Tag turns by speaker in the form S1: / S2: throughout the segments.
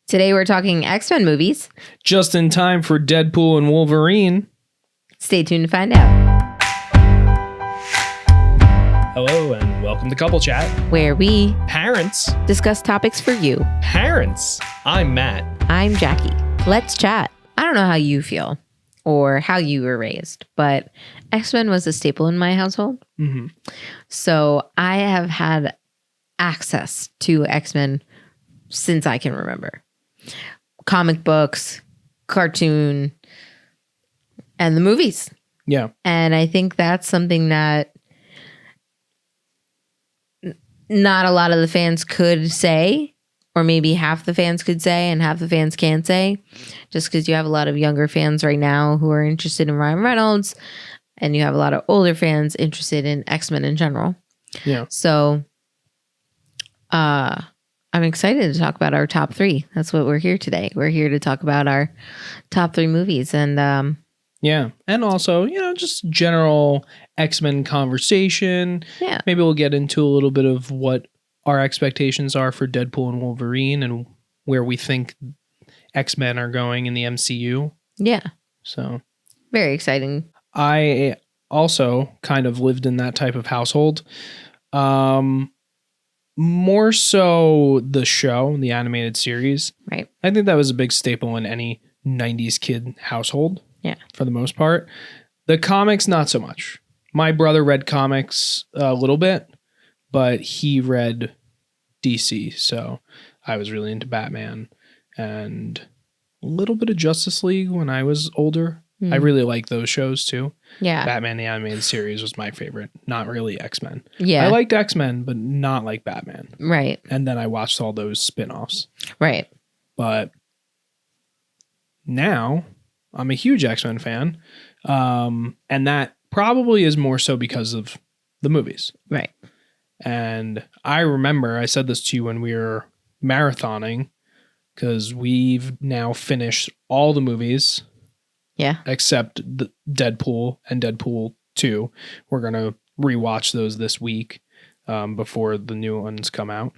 S1: Today we're talking X-Men movies.
S2: Just in time for Deadpool and Wolverine.
S1: Stay tuned to find out.
S2: Hello and welcome to Couple Chat.
S1: Where we
S2: Parents.
S1: discuss topics for you.
S2: Parents. I'm Matt.
S1: I'm Jackie. Let's chat. I don't know how you feel or how you were raised, but X-Men was a staple in my household.
S2: Mm-hmm.
S1: So I have had access to X-Men since I can remember. Comic books, cartoon, and the movies.
S2: Yeah.
S1: And I think that's something that not a lot of the fans could say, or maybe half the fans could say and half the fans can't say, just because you have a lot of younger fans right now who are interested in Ryan Reynolds, and you have a lot of older fans interested in X-Men in general.
S2: Yeah.
S1: So I'm excited to talk about our top three. That's what we're here today. We're here to talk about our top three movies. And
S2: yeah. And also, just general X-Men conversation.
S1: Yeah.
S2: Maybe we'll get into a little bit of what our expectations are for Deadpool and Wolverine and where we think X-Men are going in the MCU.
S1: Yeah.
S2: So
S1: Very exciting.
S2: I also kind of lived in that type of household. More so the show, the animated series.
S1: Right.
S2: I think that was a big staple in any 90s kid household.
S1: Yeah.
S2: For the most part. The comics, not so much. My brother read comics a little bit, but he read DC. So I was really into Batman and a little bit of Justice League when I was older. I really like those shows too.
S1: Yeah.
S2: Batman the Animated Series was my favorite. Not really X-Men.
S1: Yeah.
S2: I liked X-Men, but not like Batman.
S1: Right.
S2: And then I watched all those spin-offs.
S1: Right.
S2: But now I'm a huge X-Men fan. And that probably is more so because of the movies.
S1: Right.
S2: And I remember I said this to you when we were marathoning, because we've now finished all the movies.
S1: Yeah.
S2: Except the Deadpool and Deadpool 2. We're going to rewatch those this week before the new ones come out.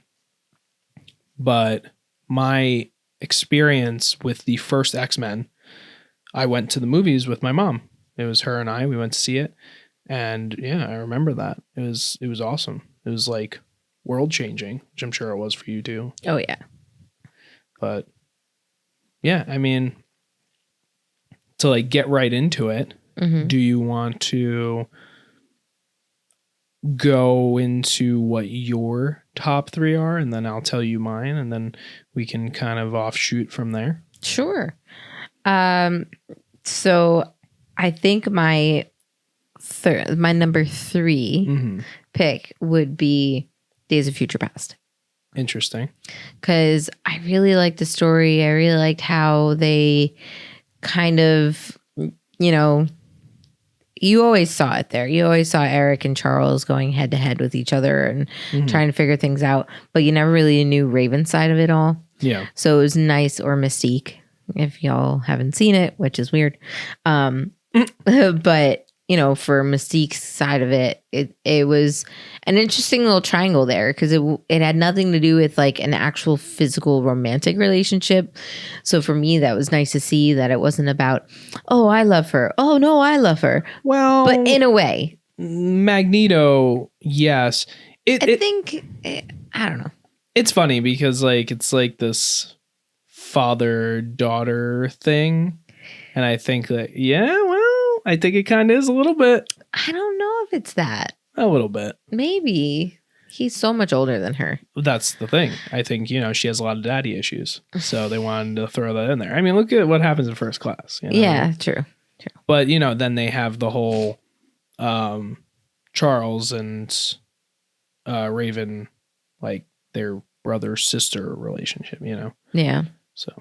S2: But my experience with the first X-Men, I went to the movies with my mom. It was her and I. We went to see it. And yeah, I remember that. It was awesome. It was like world changing, which I'm sure it was for you too.
S1: Oh, yeah.
S2: But yeah, I mean, to like get right into it, do you want to go into what your top three are, and then I'll tell you mine, and then we can kind of offshoot from there?
S1: Sure. So I think my number three pick would be Days of Future Past.
S2: Interesting.
S1: Because I really liked the story. I really liked how they kind of, you always saw it there. You always saw Eric and Charles going head to head with each other and trying to figure things out, but you never really knew Raven's side of it all.
S2: Yeah.
S1: So it was nice, or Mystique, if y'all haven't seen it, which is weird. But for Mystique's side of it, it was an interesting little triangle there, because it had nothing to do with like an actual physical romantic relationship. So for me, that was nice to see that it wasn't about, oh, I love her. Oh, no, I love her.
S2: Well,
S1: but in a way,
S2: Magneto, yes.
S1: I don't know.
S2: It's funny because like it's like this father-daughter thing. And I think that, I think it kind of is a little bit.
S1: I don't know if it's that.
S2: A little bit.
S1: Maybe. He's so much older than her.
S2: That's the thing. I think, she has a lot of daddy issues. So they wanted to throw that in there. I mean, look at what happens in First Class.
S1: Yeah, true.
S2: But, then they have the whole Charles and Raven, like their brother-sister relationship,
S1: Yeah.
S2: So.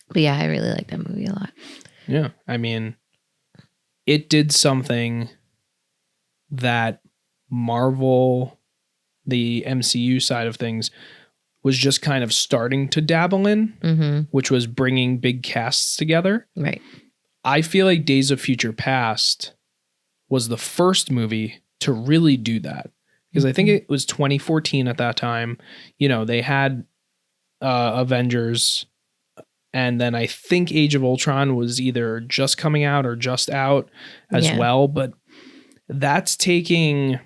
S1: But yeah, I really like that movie a lot.
S2: Yeah. I mean, it did something that Marvel, the MCU side of things, was just kind of starting to dabble in, which was bringing big casts together.
S1: Right.
S2: I feel like Days of Future Past was the first movie to really do that, because I think it was 2014 at that time. They had Avengers, and then I think Age of Ultron was either just coming out or just out as well. But that's taking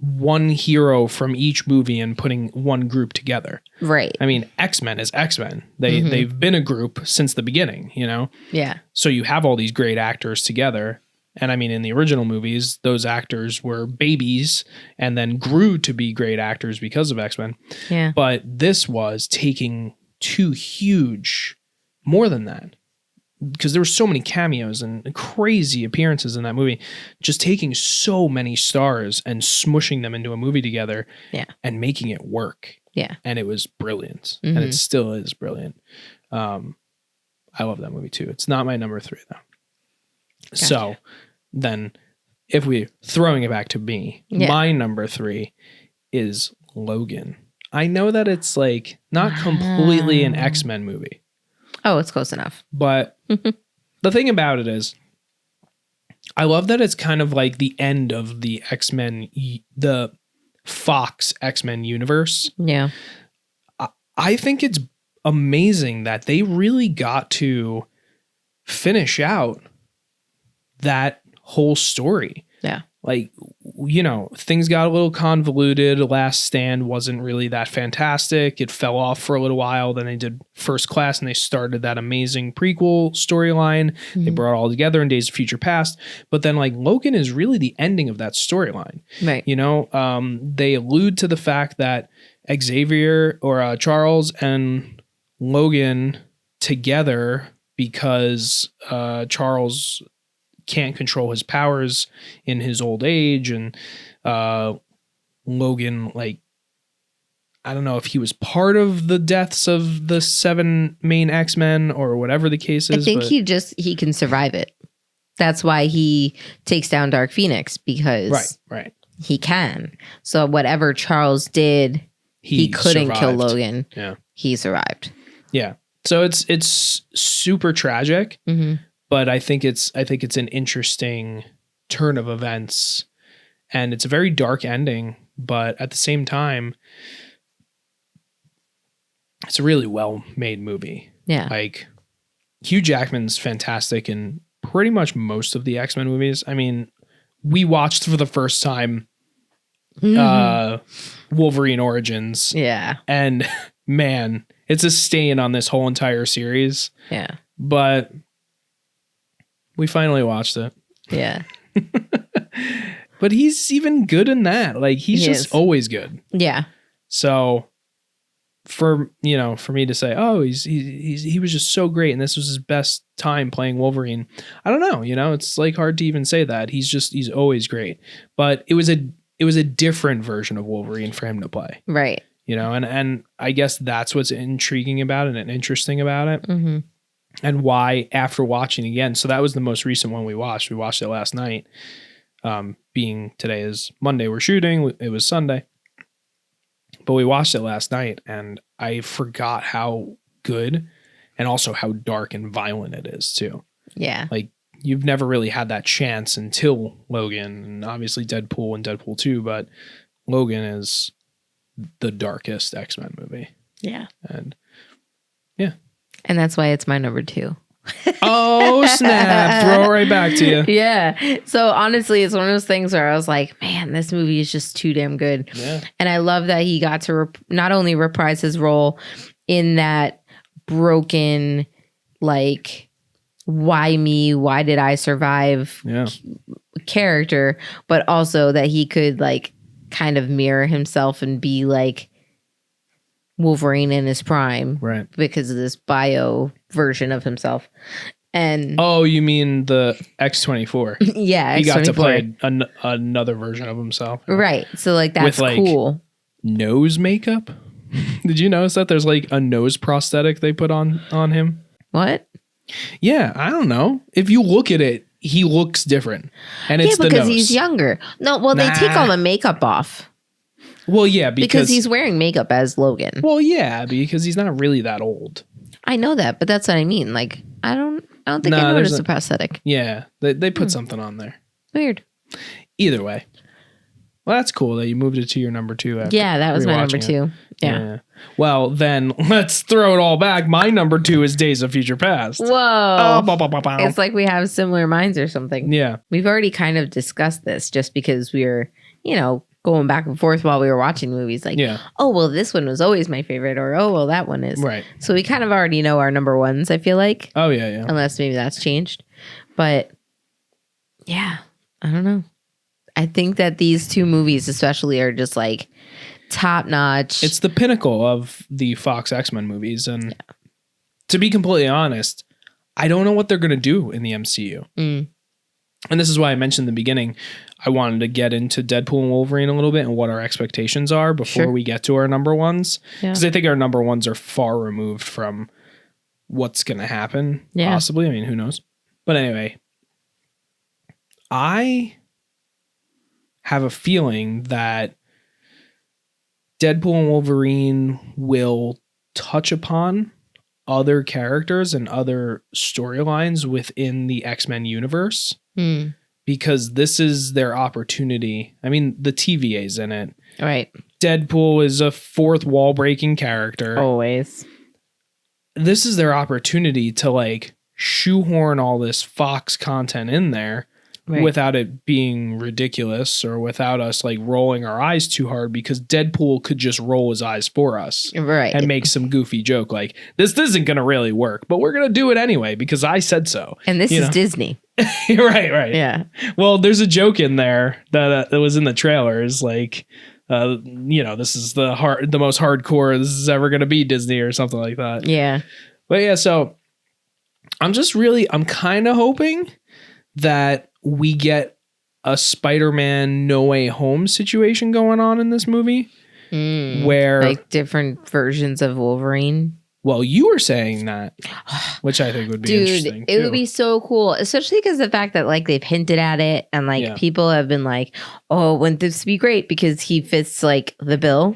S2: one hero from each movie and putting one group together.
S1: Right.
S2: I mean, X-Men is X-Men. They've been a group since the beginning, you know?
S1: Yeah.
S2: So you have all these great actors together. And I mean, in the original movies, those actors were babies and then grew to be great actors because of X-Men.
S1: Yeah.
S2: But this was taking two huge, more than that, because there were so many cameos and crazy appearances in that movie, just taking so many stars and smushing them into a movie together and making it work.
S1: Yeah.
S2: And it was brilliant. And it still is brilliant. I love that movie too. It's not my number 3 though. Gotcha. So then if we're throwing it back to me, my number 3 is Logan. I know that it's like not completely an X-Men movie.
S1: Oh, it's close enough.
S2: But the thing about it is, I love that it's kind of like the end of the X-Men, the Fox X-Men universe.
S1: Yeah.
S2: I think it's amazing that they really got to finish out that whole story.
S1: Yeah.
S2: Like, you know, things got a little convoluted. Last Stand wasn't really that fantastic. It fell off for a little while. Then they did First Class and they started that amazing prequel storyline. They brought it all together in Days of Future Past. But then like Logan is really the ending of that storyline.
S1: Right.
S2: You know, they allude to the fact that Xavier or Charles and Logan together because Charles can't control his powers in his old age, and Logan, like, I don't know if he was part of the deaths of the 7 main X-Men or whatever the case is.
S1: I think he can survive it. That's why he takes down Dark Phoenix, because
S2: right
S1: he can. So whatever Charles did, he couldn't kill Logan.
S2: Yeah,
S1: he survived.
S2: Yeah, so it's super tragic. But I think it's an interesting turn of events, and it's a very dark ending, but at the same time, it's a really well-made movie.
S1: Yeah.
S2: Like, Hugh Jackman's fantastic in pretty much most of the X-Men movies. I mean, we watched for the first time Wolverine Origins.
S1: Yeah.
S2: And man, it's a stain on this whole entire series.
S1: Yeah.
S2: But we finally watched it.
S1: Yeah.
S2: But he's even good in that. Like, he's just always good.
S1: Yeah.
S2: So for me to say, oh, he was just so great and this was his best time playing Wolverine, I don't know, it's like hard to even say that. He's always great. But it was a different version of Wolverine for him to play.
S1: Right.
S2: And I guess that's what's intriguing about it and interesting about it. Mm-hmm. And why, after watching again, so that was the most recent one we watched. We watched it last night. Being today is Monday, we're shooting. It was Sunday. But we watched it last night, and I forgot how good and also how dark and violent it is, too.
S1: Yeah.
S2: Like, you've never really had that chance until Logan, and obviously Deadpool and Deadpool 2, but Logan is the darkest X-Men movie.
S1: Yeah.
S2: And yeah.
S1: And that's why it's my number 2.
S2: Oh, snap. Throw it right back to you.
S1: Yeah. So honestly, it's one of those things where I was like, man, this movie is just too damn good.
S2: Yeah.
S1: And I love that he got to not only reprise his role in that broken, like, why me? Why did I survive?
S2: Yeah.
S1: Character, but also that he could, like, kind of mirror himself and be like Wolverine in his prime,
S2: right? Because
S1: of this bio version of himself. And
S2: oh, you mean the X-24?
S1: Yeah,
S2: he got to play another version of himself,
S1: right? So like that's with, like, cool.
S2: Nose makeup. Did you notice that there's like a nose prosthetic they put on him?
S1: What?
S2: Yeah, I don't know. If you look at it, he looks different, and it's the nose.
S1: He's younger. No, well, they take all the makeup off.
S2: Well, yeah,
S1: because he's wearing makeup as Logan.
S2: Well, yeah, because he's not really that old.
S1: I know that, but that's what I mean. Like, I don't think I noticed the prosthetic.
S2: Yeah, they put something on there.
S1: Weird.
S2: Either way, Well, that's cool that you moved it to your number 2. After
S1: Yeah, that was my number
S2: rewatching
S1: 2. Yeah.
S2: Well, then let's throw it all back. My number 2 is Days of Future Past.
S1: Whoa.
S2: Bow, bow, bow, bow.
S1: It's like we have similar minds or something.
S2: Yeah.
S1: We've already kind of discussed this just because we were, going back and forth while we were watching movies. Like, oh, well, this one was always my favorite, or oh, well, that one is.
S2: Right.
S1: So we kind of already know our number ones, I feel like.
S2: Oh, yeah.
S1: Unless maybe that's changed. But yeah, I don't know. I think that these 2 movies especially are just like top notch.
S2: It's the pinnacle of the Fox X-Men movies. And to be completely honest, I don't know what they're going to do in the MCU. And this is why I mentioned in the beginning, I wanted to get into Deadpool and Wolverine a little bit and what our expectations are before we get to our number ones. Because I think our number ones are far removed from what's going to happen, possibly. I mean, who knows? But anyway, I have a feeling that Deadpool and Wolverine will touch upon other characters and other storylines within the X-Men universe because this is their opportunity. I mean, the TVA's in it.
S1: Right.
S2: Deadpool is a fourth wall breaking character.
S1: Always.
S2: This is their opportunity to like shoehorn all this Fox content in there. Right. Without it being ridiculous or without us like rolling our eyes too hard, because Deadpool could just roll his eyes for us and make some goofy joke like, this isn't going to really work, but we're going to do it anyway because I said so.
S1: And this is Disney.
S2: Right.
S1: Yeah.
S2: Well, there's a joke in there that was in the trailers like, this is the most hardcore this is ever going to be Disney or something like that.
S1: Yeah.
S2: But yeah, so I'm kind of hoping that we get a Spider-Man No Way Home situation going on in this movie where
S1: like different versions of Wolverine.
S2: Well, you were saying that, which I think would be interesting.
S1: It would be so cool, especially because the fact that like they've hinted at it and like people have been like, oh, wouldn't this be great because he fits like the bill?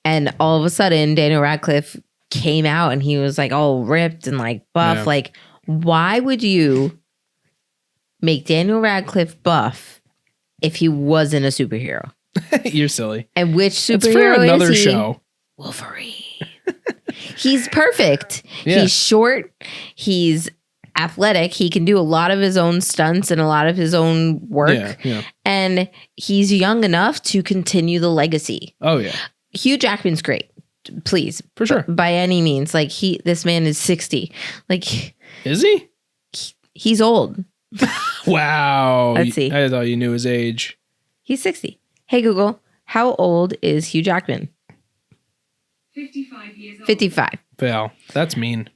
S1: And all of a sudden Daniel Radcliffe came out and he was like all ripped and like buff. Yeah. Like, why would you make Daniel Radcliffe buff if he wasn't a superhero?
S2: You're silly.
S1: And which superhero
S2: it's for another
S1: is he?
S2: Show.
S1: Wolverine. He's perfect.
S2: Yeah.
S1: He's short. He's athletic. He can do a lot of his own stunts and a lot of his own work.
S2: Yeah.
S1: And he's young enough to continue the legacy.
S2: Oh, yeah.
S1: Hugh Jackman's great. Please.
S2: For sure.
S1: By any means. Like this man is 60. Like,
S2: is he?
S1: He's old.
S2: Wow.
S1: Let's see.
S2: I thought you knew his age.
S1: He's 60. Hey, Google, how old is Hugh Jackman?
S3: 55 years old.
S1: 55.
S2: Well, that's mean.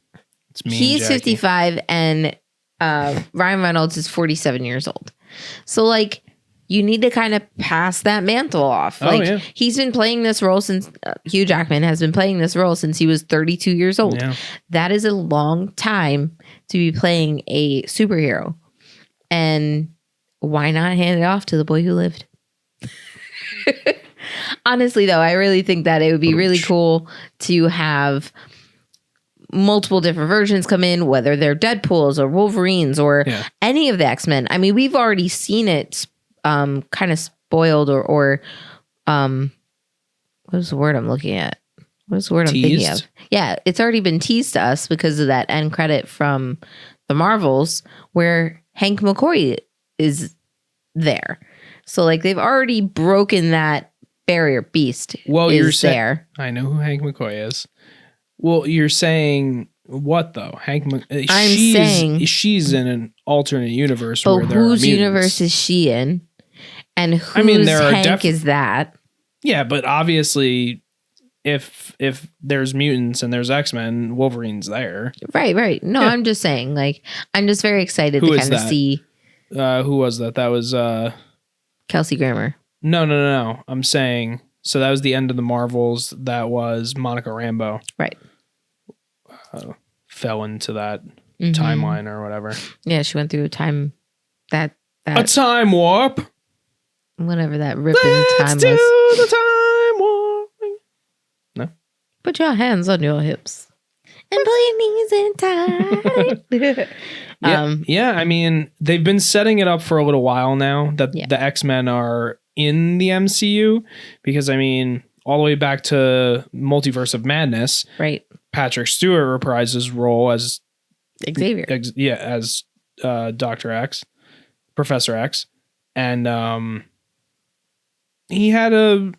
S2: It's mean.
S1: He's
S2: Jackie.
S1: 55 and Ryan Reynolds is 47 years old. So, like, you need to kind of pass that mantle off. Like, he's been playing this role since Hugh Jackman has been playing this role since he was 32 years old.
S2: Yeah.
S1: That is a long time to be playing a superhero. And why not hand it off to the boy who lived? Honestly, though, I really think that it would be really cool to have multiple different versions come in, whether they're Deadpools or Wolverines or any of the X-Men. I mean, we've already seen it kind of spoiled or what is the word I'm looking at? What is the word I'm thinking of? Yeah, it's already been teased to us because of that end credit from the Marvels where Hank McCoy is there. So, like, they've already broken that barrier. Beast
S2: you're
S1: there.
S2: I know who Hank McCoy is. Well, you're saying what, though? She's in an alternate universe where there are mutants.
S1: Whose universe is she in? And whose Hank is that?
S2: Yeah, but obviously, if there's mutants and there's X-Men, Wolverine's there.
S1: Right. No, I'm just saying, like, I'm just very excited to kind of see.
S2: Who was that? That was
S1: Kelsey Grammer.
S2: No. I'm saying, so that was the end of the Marvels. That was Monica Rambeau.
S1: Right.
S2: Fell into that timeline or whatever.
S1: Yeah, she went through a time that
S2: a time warp.
S1: Whatever that ripping time was.
S2: Let's do the time warp. No.
S1: Put your hands on your hips and pull your knees in tight.
S2: Yeah, I mean, they've been setting it up for a little while now that the X-Men are in the MCU, because I mean, all the way back to Multiverse of Madness,
S1: Right.
S2: Patrick Stewart reprised his role as
S1: Xavier.
S2: as Dr. X, Professor X, and he had an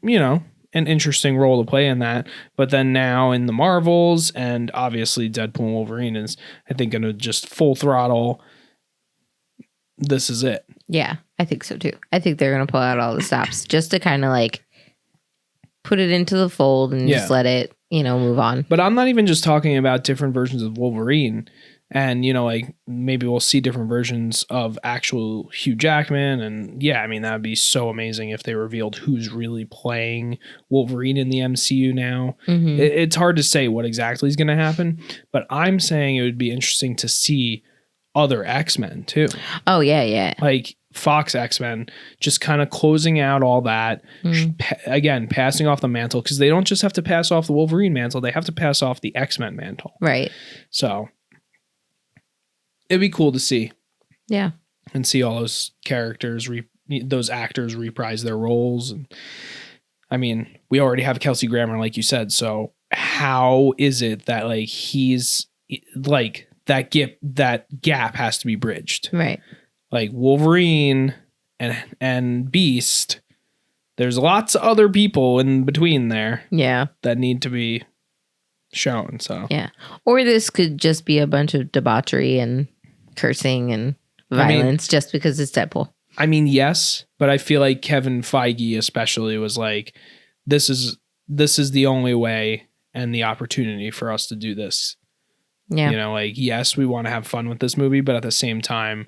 S2: interesting role to play in that. But then now in the Marvels, and obviously Deadpool and Wolverine is, I think, going to just full throttle. This is it.
S1: Yeah, I think so too. I think they're going to pull out all the stops just to kind of like put it into the fold and just let it, move on.
S2: But I'm not even just talking about different versions of Wolverine. And, like maybe we'll see different versions of actual Hugh Jackman. And yeah, I mean, that would be so amazing if they revealed who's really playing Wolverine in the MCU now.
S1: Mm-hmm.
S2: It's hard to say what exactly is going to happen, but I'm saying it would be interesting to see other X-Men too.
S1: Oh, yeah.
S2: Like Fox X-Men, just kind of closing out all that. Again, passing off the mantle, because they don't just have to pass off the Wolverine mantle, they have to pass off the X-Men mantle.
S1: Right.
S2: So it'd be cool to see.
S1: Yeah.
S2: And see all those characters, those actors reprise their roles. And I mean, we already have Kelsey Grammer, like you said. So how is it that like he's like that gap has to be bridged?
S1: Right.
S2: Like Wolverine and Beast, there's lots of other people in between there.
S1: Yeah.
S2: That need to be shown. So
S1: yeah. Or this could just be a bunch of debauchery and cursing and violence just because it's Deadpool.
S2: I mean, yes, but I feel like Kevin Feige especially was like, this is the only way and the opportunity for us to do this.
S1: Yeah.
S2: Like, yes, we want to have fun with this movie, but at the same time,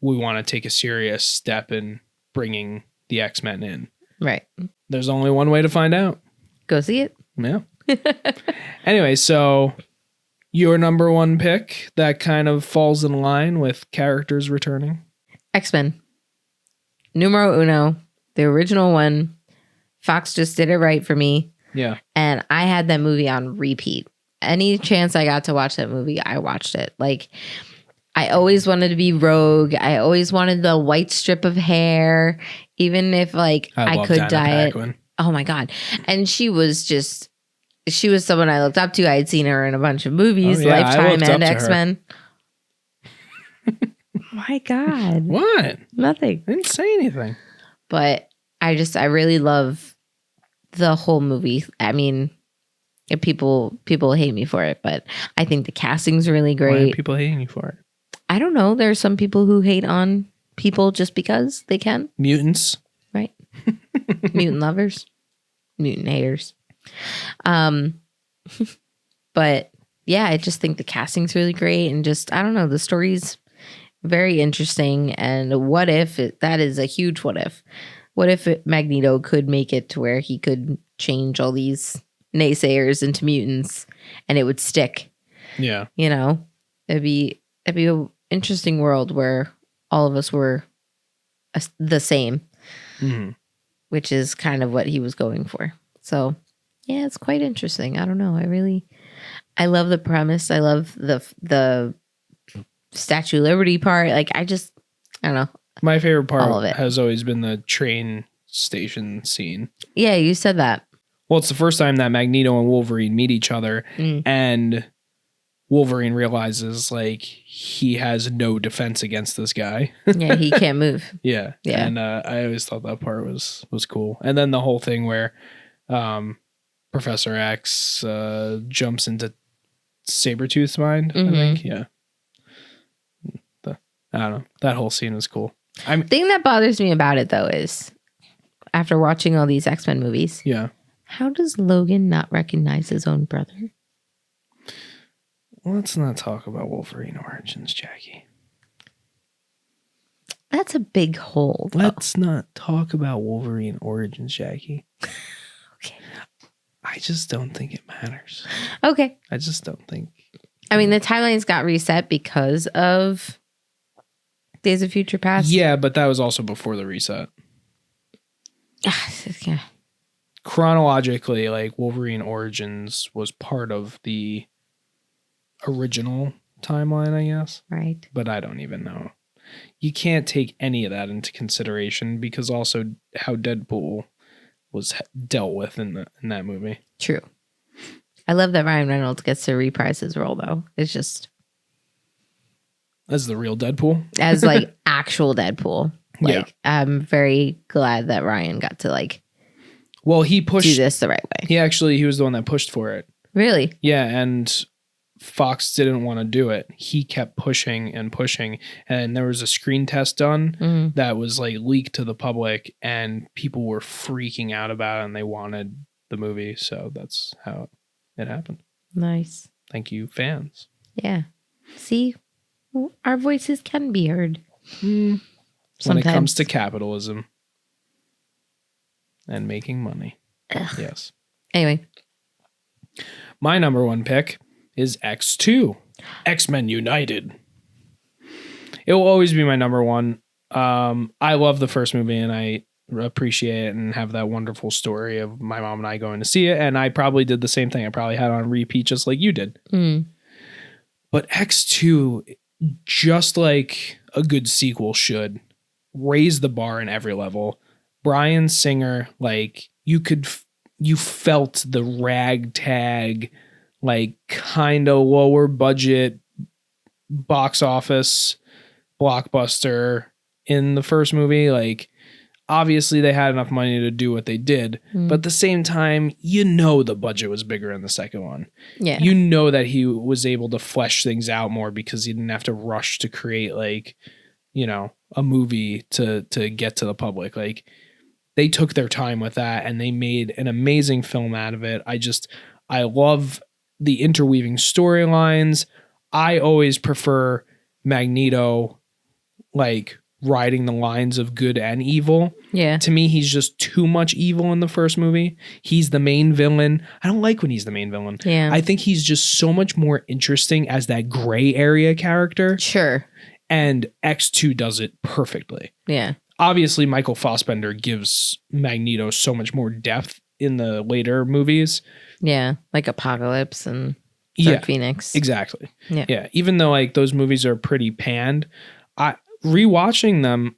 S2: we want to take a serious step in bringing the X-Men in.
S1: Right.
S2: There's only one way to find out.
S1: Go see it.
S2: Yeah. Anyway, so your number one pick that kind of falls in line with characters returning?
S1: X-Men. Numero uno. The original one. Fox just did it right for me.
S2: Yeah.
S1: And I had that movie on repeat. Any chance I got to watch that movie, I watched it. Like, I always wanted to be Rogue. I always wanted the white strip of hair, even if like I could dye it. Oh my God. And she was someone I looked up to. I had seen her in a bunch of movies, Lifetime and X-Men. My God.
S2: What?
S1: Nothing.
S2: I didn't say anything.
S1: But I really love the whole movie. I mean, people hate me for it, but I think the casting's really great.
S2: Why are people hating you for it?
S1: I don't know. There are some people who hate on people just because they can.
S2: Mutants.
S1: Right. Mutant lovers. Mutant haters. But yeah, I just think the casting's really great, and just, I don't know, the story's very interesting. And what if that is a huge what if. What if Magneto could make it to where he could change all these naysayers into mutants and it would stick?
S2: Yeah.
S1: It'd be an interesting world where all of us were the same, which is kind of what he was going for. So yeah, it's quite interesting. I don't know. I love the premise. I love the Statue of Liberty part. Like, I don't know.
S2: My favorite part has always been the train station scene.
S1: Yeah, you said that.
S2: Well, it's the first time that Magneto and Wolverine meet each other, and Wolverine realizes like he has no defense against this guy.
S1: Yeah, he can't move.
S2: Yeah. And I always thought that part was cool. And then the whole thing where Professor X jumps into Sabretooth's mind, I think. Yeah. I don't know. That whole scene was cool.
S1: The thing that bothers me about it, though, is after watching all these X-Men movies, how does Logan not recognize his own brother?
S2: Let's not talk about Wolverine origins, Jackie.
S1: That's a big hole, though.
S2: Let's not talk about Wolverine origins, Jackie.
S1: Okay.
S2: I just don't think it matters.
S1: Okay.
S2: I just don't think.
S1: I mean, the timelines got reset because of Days of Future Past.
S2: Yeah, but that was also before the reset.
S1: Yeah.
S2: Chronologically, like Wolverine Origins was part of the original timeline, I guess.
S1: Right.
S2: But I don't even know. you can't take any of that into consideration because also how Deadpool was dealt with in that movie.
S1: True. I love that Ryan Reynolds gets to reprise his role though. It's just
S2: as the real Deadpool,
S1: as like actual Deadpool. Like
S2: Yeah.
S1: I'm very glad that Ryan got to like
S2: well, he
S1: do
S2: pushed.
S1: this the right way.
S2: He was the one that pushed for it.
S1: Really?
S2: Yeah, and Fox didn't want to do it. He kept pushing and pushing, and there was a screen test done that was like leaked to the public, and people were freaking out about it, and they wanted the movie. So that's how it happened.
S1: Nice.
S2: Thank you, fans.
S1: Yeah. See, our voices can be heard.
S2: When it comes to capitalism and making money.
S1: Ugh.
S2: Yes.
S1: Anyway.
S2: My number one pick is X2. X-Men United. It will always be my number one. I love the first movie and I appreciate it and have that wonderful story of my mom and I going to see it. And I probably did the same thing. I probably had it on repeat just like you did. But X2, just like a good sequel should, raise the bar in every level. Bryan Singer, like you felt the ragtag, like kind of lower budget box office blockbuster in the first movie. Like obviously they had enough money to do what they did, but at the same time, the budget was bigger in the second one.
S1: Yeah.
S2: That he was able to flesh things out more because he didn't have to rush to create like, a movie to get to the public. Like they took their time with that and they made an amazing film out of it. I love the interweaving storylines. I always prefer Magneto, like riding the lines of good and evil.
S1: Yeah.
S2: To me, he's just too much evil in the first movie. He's the main villain. I don't like when he's the main villain.
S1: Yeah.
S2: I think he's just so much more interesting as that gray area character.
S1: Sure.
S2: And X2 does it perfectly.
S1: Yeah.
S2: Obviously, Michael Fassbender gives Magneto so much more depth in the later movies.
S1: Yeah. Like Apocalypse and Dark Phoenix.
S2: Exactly.
S1: Yeah.
S2: Even though like those movies are pretty panned, rewatching them,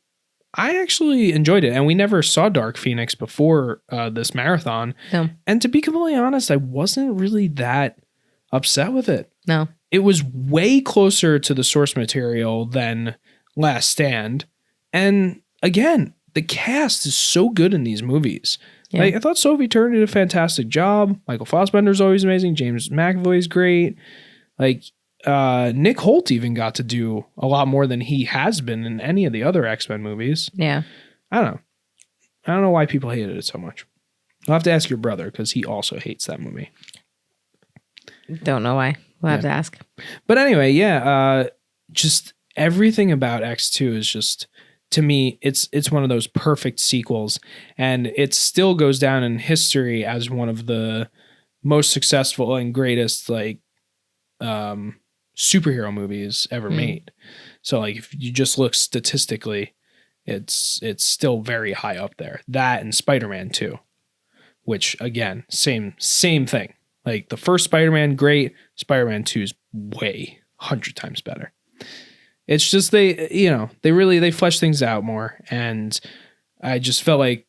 S2: I actually enjoyed it. And we never saw Dark Phoenix before this marathon.
S1: No.
S2: And to be completely honest, I wasn't really that upset with it.
S1: No.
S2: It was way closer to the source material than Last Stand. And again, the cast is so good in these movies.
S1: Yeah.
S2: Like, I thought Sophie Turner did a fantastic job. Michael Fassbender's always amazing. James McAvoy's great. Like, Nick Holt even got to do a lot more than he has been in any of the other X-Men movies.
S1: Yeah.
S2: I don't know why people hated it so much. I'll have to ask your brother because he also hates that movie.
S1: Don't know why. We'll have to ask.
S2: But anyway, just everything about X2 is just, to me, it's one of those perfect sequels, and it still goes down in history as one of the most successful and greatest like superhero movies ever made. So like if you just look statistically, it's still very high up there. That and Spider-Man 2, which again, same thing. Like the first Spider-Man, great. Spider-Man 2 is way 100 times better. It's just they flesh things out more, and I just felt like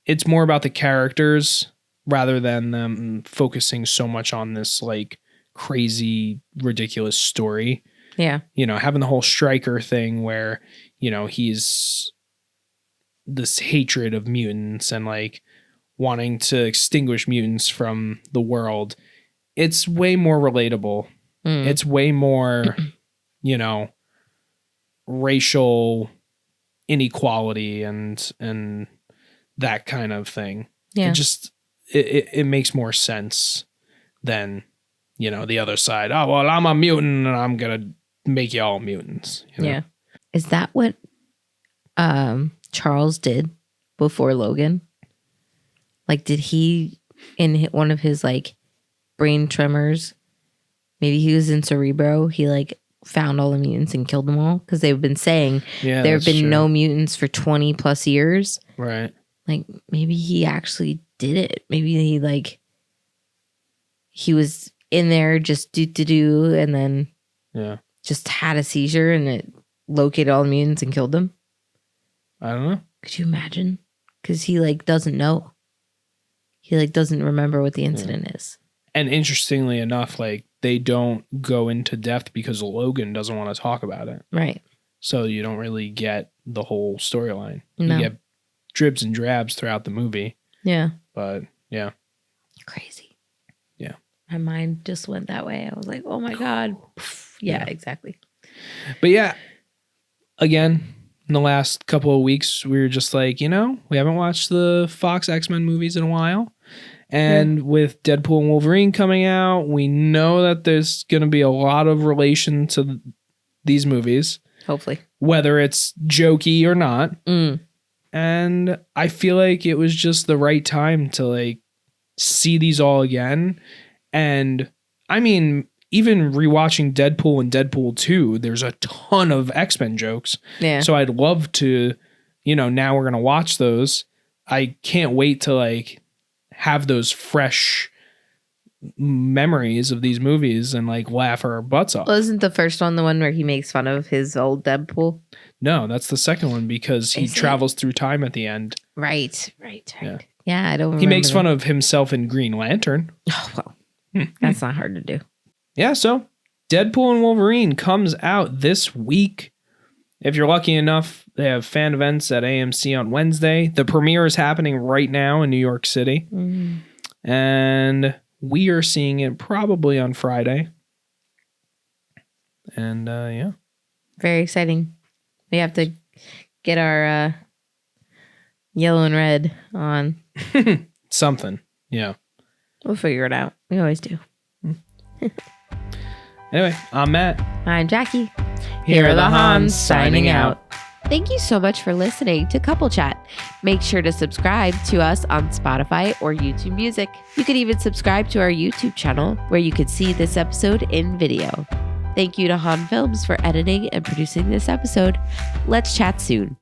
S2: it's more about the characters rather than them focusing so much on this like crazy, ridiculous story.
S1: Yeah.
S2: Having the whole Stryker thing where, he's this hatred of mutants and like wanting to extinguish mutants from the world. It's way more relatable. It's way more, racial inequality and that kind of thing.
S1: Yeah.
S2: It makes more sense than, the other side. Oh, well, I'm a mutant and I'm going to make you all mutants.
S1: Yeah. Is that what Charles did before Logan? Like, did he, in one of his like brain tremors, maybe he was in Cerebro, he like found all the mutants and killed them all? Because they've been saying there have been no mutants for 20 plus years.
S2: Right.
S1: Like, maybe he actually did it. Maybe he was in there just do and then just had a seizure and it located all the mutants and killed them?
S2: I don't know.
S1: Could you imagine? Because he like doesn't know. He like doesn't remember what the incident is.
S2: And interestingly enough, like they don't go into depth because Logan doesn't want to talk about it.
S1: Right.
S2: So you don't really get the whole storyline.
S1: No.
S2: You get dribs and drabs throughout the movie.
S1: Yeah.
S2: But yeah.
S1: Crazy.
S2: Yeah.
S1: My mind just went that way. I was like, oh my God. Yeah, exactly.
S2: But yeah, again, in the last couple of weeks, we were just like, we haven't watched the Fox X-Men movies in a while. And with Deadpool and Wolverine coming out, we know that there's going to be a lot of relation to these movies.
S1: Hopefully.
S2: Whether it's jokey or not. And I feel like it was just the right time to like see these all again. And I mean, even rewatching Deadpool and Deadpool 2, there's a ton of X-Men jokes.
S1: Yeah.
S2: So I'd love to, now we're going to watch those. I can't wait to like have those fresh memories of these movies and like laugh our butts off.
S1: Wasn't the first one the one where he makes fun of his old Deadpool?
S2: No, that's the second one because he travels through time at the end.
S1: Right. Yeah, I don't remember.
S2: He makes fun of himself in Green Lantern.
S1: Oh, well, that's not hard to do.
S2: Yeah, so Deadpool and Wolverine comes out this week. If you're lucky enough, they have fan events at AMC on Wednesday. The premiere is happening right now in New York City. And we are seeing it probably on Friday. And yeah.
S1: Very exciting. We have to get our yellow and red on.
S2: Something. Yeah.
S1: We'll figure it out. We always do.
S2: Anyway, I'm Matt.
S1: I'm Jackie.
S2: Here are the Hahns signing out.
S1: Thank you so much for listening to Couple Chat. Make sure to subscribe to us on Spotify or YouTube Music. You could even subscribe to our YouTube channel where you could see this episode in video. Thank you to Hahn Films for editing and producing this episode. Let's chat soon.